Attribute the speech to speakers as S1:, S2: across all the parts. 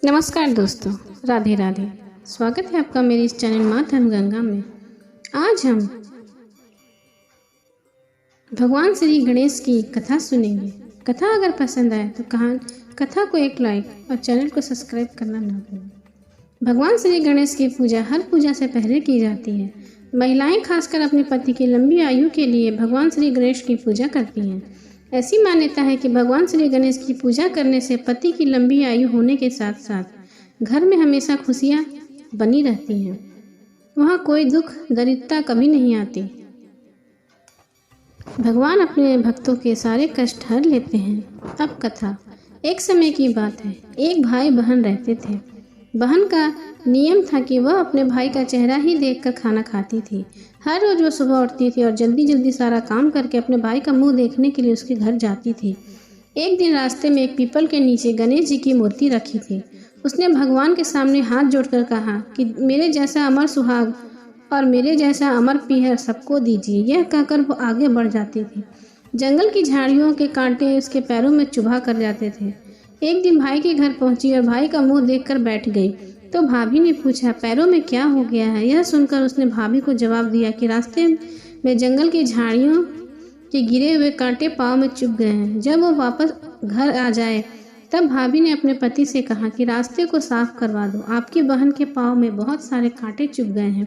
S1: नमस्कार दोस्तों, राधे राधे। स्वागत है आपका मेरे इस चैनल माँ धर्मगंगा में। आज हम भगवान श्री गणेश की कथा सुनेंगे। कथा अगर पसंद आए तो कथा को एक लाइक और चैनल को सब्सक्राइब करना ना भूलें। भगवान श्री गणेश की पूजा हर पूजा से पहले की जाती है। महिलाएं खासकर अपने पति की लंबी आयु के लिए भगवान श्री गणेश की पूजा करती हैं। ऐसी मान्यता है कि भगवान श्री गणेश की पूजा करने से पति की लंबी आयु होने के साथ साथ घर में हमेशा खुशियां बनी रहती हैं। वहाँ कोई दुख दरिद्रता कभी नहीं आती। भगवान अपने भक्तों के सारे कष्ट हर लेते हैं। अब कथा। एक समय की बात है, एक भाई बहन रहते थे। बहन का नियम था कि वह अपने भाई का चेहरा ही देखकर खाना खाती थी। हर रोज वह सुबह उठती थी और जल्दी जल्दी सारा काम करके अपने भाई का मुंह देखने के लिए उसके घर जाती थी। एक दिन रास्ते में एक पीपल के नीचे गणेश जी की मूर्ति रखी थी। उसने भगवान के सामने हाथ जोड़कर कहा कि मेरे जैसा अमर सुहाग और मेरे जैसा अमर पीहर सबको दीजिए। यह कहकर वो आगे बढ़ जाती थी। जंगल की झाड़ियों के कांटे उसके पैरों में चुभा कर जाते थे। एक दिन भाई के घर पहुंची और भाई का मुंह देखकर बैठ गई तो भाभी ने पूछा, पैरों में क्या हो गया है? यह सुनकर उसने भाभी को जवाब दिया कि रास्ते में जंगल की झाड़ियों के गिरे हुए कांटे पाँव में चुभ गए हैं। जब वो वापस घर आ जाए तब भाभी ने अपने पति से कहा कि रास्ते को साफ करवा दो, आपकी बहन के पाँव में बहुत सारे कांटे चुभ गए हैं।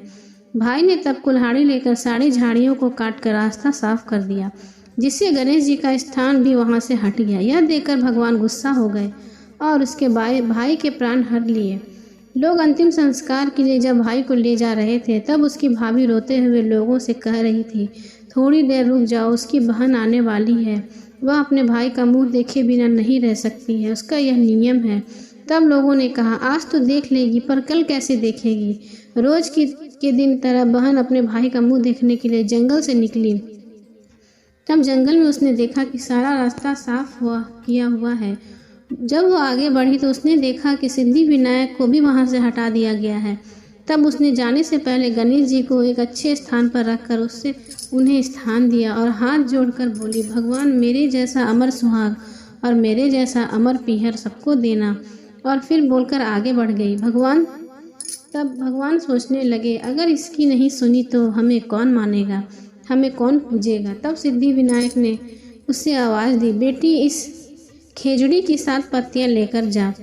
S1: भाई ने तब कुल्हाड़ी लेकर सारी झाड़ियों को काट कर रास्ता साफ कर दिया, जिससे गणेश जी का स्थान भी वहां से हट गया। यह देखकर भगवान गुस्सा हो गए और उसके भाई के प्राण हर लिए। लोग अंतिम संस्कार के लिए जब भाई को ले जा रहे थे तब उसकी भाभी रोते हुए लोगों से कह रही थी, थोड़ी देर रुक जाओ, उसकी बहन आने वाली है। वह अपने भाई का मुंह देखे बिना नहीं रह सकती है, उसका यह नियम है। तब लोगों ने कहा, आज तो देख लेगी पर कल कैसे देखेगी? रोज के दिन तरह बहन अपने भाई का मुंह देखने के लिए जंगल से निकली। तब जंगल में उसने देखा कि सारा रास्ता साफ किया हुआ है। जब वो आगे बढ़ी तो उसने देखा कि सिद्धि विनायक को भी वहां से हटा दिया गया है। तब उसने जाने से पहले गणेश जी को एक अच्छे स्थान पर रखकर उससे उन्हें स्थान दिया और हाथ जोड़कर बोली, भगवान मेरे जैसा अमर सुहाग और मेरे जैसा अमर पीहर सबको देना। और फिर बोलकर आगे बढ़ गई। तब भगवान सोचने लगे, अगर इसकी नहीं सुनी तो हमें कौन मानेगा, हमें कौन पूजेगा? तब सिद्धि विनायक ने उससे आवाज़ दी, बेटी इस खेजड़ी की 7 पत्तियां लेकर जा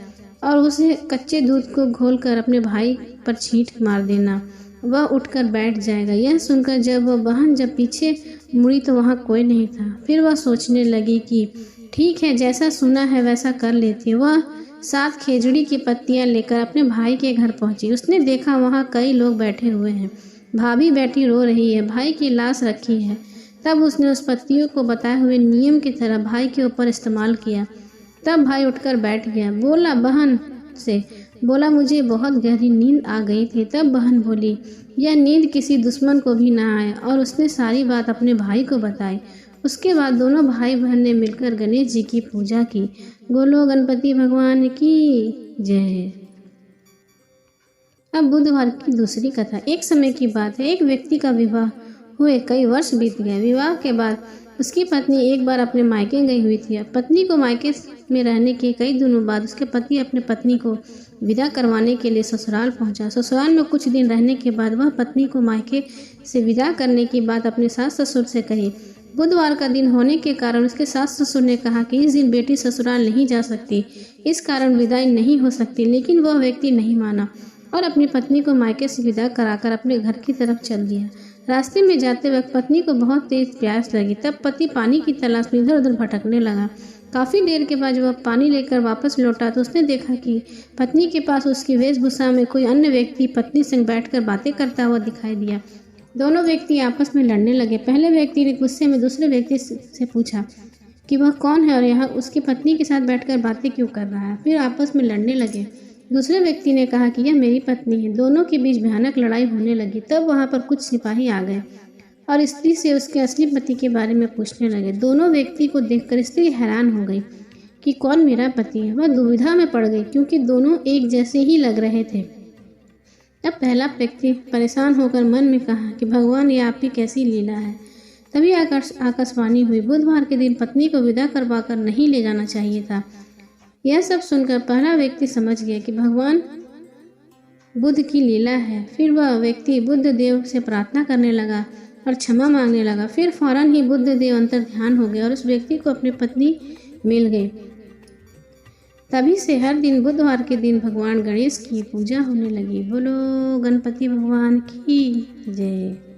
S1: और उसे कच्चे दूध को घोलकर अपने भाई पर छींट मार देना, वह उठकर बैठ जाएगा। यह सुनकर जब पीछे मुड़ी तो वहाँ कोई नहीं था। फिर वह सोचने लगी कि ठीक है, जैसा सुना है वैसा कर लेती है। वह 7 खेजड़ी की पत्तियां लेकर अपने भाई के घर पहुंची। उसने देखा वहाँ कई लोग बैठे हुए हैं। भाभी बैठी रो रही है, भाई की लाश रखी है। तब उसने उस पत्तियों को बताए हुए नियम की तरह भाई के ऊपर इस्तेमाल किया। तब भाई उठकर बैठ गया। बहन से बोला, मुझे बहुत गहरी नींद आ गई थी। तब बहन बोली, यह नींद किसी दुश्मन को भी ना आए, और उसने सारी बात अपने भाई को बताई। उसके बाद दोनों भाई बहन ने मिलकर गणेश जी की पूजा की। बोलो गणपति भगवान की जय। अब बुधवार की दूसरी कथा। एक समय की बात है, एक व्यक्ति का विवाह हुए कई वर्ष बीत गए। विवाह के बाद उसकी पत्नी एक बार अपने मायके गई हुई थी। पत्नी को मायके में रहने के कई दिनों बाद उसके पति अपने पत्नी को विदा करवाने के लिए ससुराल पहुंचा। ससुराल में कुछ दिन रहने के बाद वह पत्नी को मायके से विदा करने की बात अपने सास ससुर से कही। बुधवार का दिन होने के कारण उसके सास ससुर ने कहा कि इस दिन बेटी ससुराल नहीं जा सकती, इस कारण विदाई नहीं हो सकती। लेकिन वह व्यक्ति नहीं माना और अपनी पत्नी को मायके से विदा कराकर अपने घर की तरफ चल दिया। रास्ते में जाते वक्त पत्नी को बहुत तेज प्यास लगी। तब पति पानी की तलाश में इधर उधर भटकने लगा। काफ़ी देर के बाद जब वह पानी लेकर वापस लौटा तो उसने देखा कि पत्नी के पास उसकी वेशभूषा में कोई अन्य व्यक्ति पत्नी संग बैठकर बातें करता हुआ दिखाई दिया। दोनों व्यक्ति आपस में लड़ने लगे। पहले व्यक्ति ने गुस्से में दूसरे व्यक्ति से पूछा कि वह कौन है और यहाँ उसकी पत्नी के साथ बैठकर बातें क्यों कर रहा है। फिर आपस में लड़ने लगे। दूसरे व्यक्ति ने कहा कि यह मेरी पत्नी है। दोनों के बीच भयानक लड़ाई होने लगी। तब वहां पर कुछ सिपाही आ गए और स्त्री से उसके असली पति के बारे में पूछने लगे। दोनों व्यक्ति को देखकर स्त्री हैरान हो गई कि कौन मेरा पति है। वह दुविधा में पड़ गई क्योंकि दोनों एक जैसे ही लग रहे थे। अब पहला व्यक्ति परेशान होकर मन में कहा कि भगवान, ये आपकी कैसी लीला है। तभी आकाशवाणी हुई, बुधवार के दिन पत्नी को विदा करवाकर नहीं ले जाना चाहिए था। यह सब सुनकर पहला व्यक्ति समझ गया कि भगवान बुद्ध की लीला है। फिर वह व्यक्ति बुद्ध देव से प्रार्थना करने लगा और क्षमा मांगने लगा। फिर फौरन ही बुद्ध देव अंतर ध्यान हो गए और उस व्यक्ति को अपनी पत्नी मिल गई। तभी से हर दिन बुधवार के दिन भगवान गणेश की पूजा होने लगी। बोलो गणपति भगवान की जय।